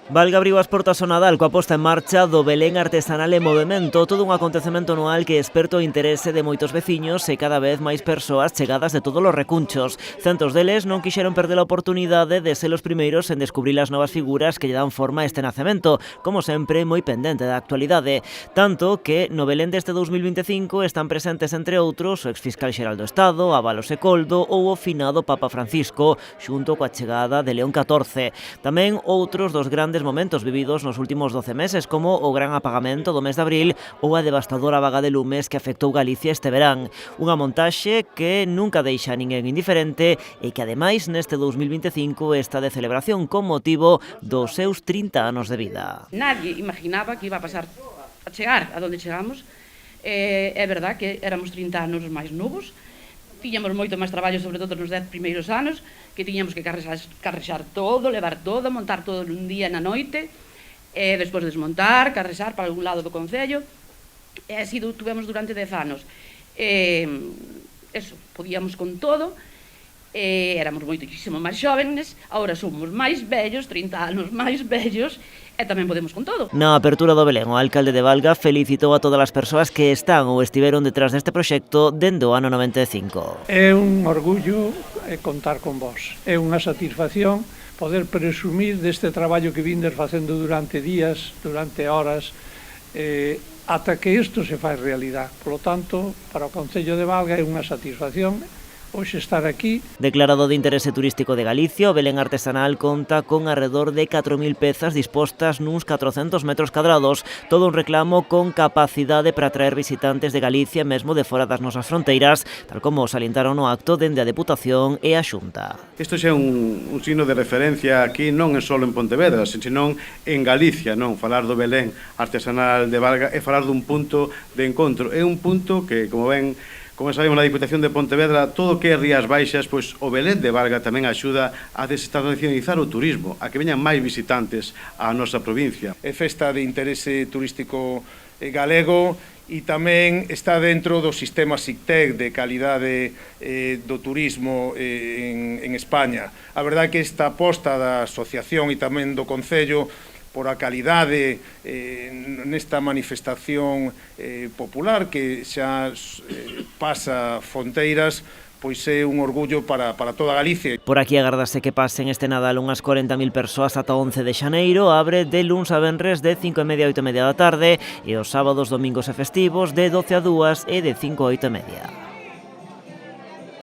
Valga abriu as portas ao Nadal coa posta en marcha do Belén artesanal en movemento, todo un acontecemento anual que esperto o interese de moitos veciños e cada vez máis persoas chegadas de todos os recunchos. Centos deles non quixeron perder a oportunidade de ser os primeiros en descubrir as novas figuras que lle dan forma a este nacemento, como sempre moi pendente da actualidade. Tanto que no Belén deste 2025 están presentes, entre outros, o exfiscal xeral do Estado, Ábalos e Coldo ou o finado Papa Francisco, xunto coa chegada de León XIV. Tamén outros dos grandes momentos vividos nos últimos 12 meses, como o gran apagamento do mes de abril ou a devastadora vaga de lumes que afectou Galicia este verán. Unha montaxe que nunca deixa a ninguén indiferente e que ademais neste 2025 está de celebración con motivo dos seus 30 anos de vida. Nadie imaginaba que iba a chegar a donde chegamos. É verdad que éramos 30 anos máis novos, tiñamos moito máis traballo, sobre todo nos 10 primeiros anos, que tiñamos que carrexar todo, levar todo, montar todo nun día e na noite, e despois desmontar, carrexar para algún lado do concello, e así tuvemos durante 10 anos. Eso, podíamos con todo, éramos moitísimo máis xóvenes, agora somos máis vellos, 30 anos máis vellos, e tamén podemos con todo. Na apertura do Belén, o alcalde de Valga felicitou a todas as persoas que están ou estiveron detrás deste proxecto dende o ano 95. É un orgullo contar con vos, é unha satisfacción poder presumir deste traballo que vindes facendo durante días, durante horas, ata que isto se fai realidad. Por lo tanto, para o Concello de Valga é unha satisfacción hoxe estar aquí. Declarado de interese turístico de Galicia, o Belén artesanal conta con alrededor de 4.000 pezas dispostas nuns 400 metros cadrados, todo un reclamo con capacidade para atraer visitantes de Galicia mesmo de fora das nosas fronteiras, tal como salientaron no acto dende a Deputación e a Xunta. Isto xa é un signo de referencia aquí, non é só en Pontevedra, senón en Galicia, non? Falar do Belén artesanal de Valga é falar dun punto de encontro, é un punto que, como sabemos na Diputación de Pontevedra, todo o que é Rías Baixas, pois o Belén de Valga tamén axuda a desestacionalizar o turismo, a que veñan máis visitantes á nosa provincia. É festa de interese turístico galego e tamén está dentro do sistema SICTEC de calidade do turismo en España. A verdade é que esta aposta da asociación e tamén do Concello por a calidade nesta manifestación popular que xa pasa fronteiras, pois é un orgullo para toda Galicia. Por aquí agardase que pasen este Nadal unhas 40.000 persoas ata 11 de xaneiro, abre de luns a venres de 5:30 a 8:30 da tarde e os sábados, domingos e festivos de 12 a 2 e de 5 a 8:30.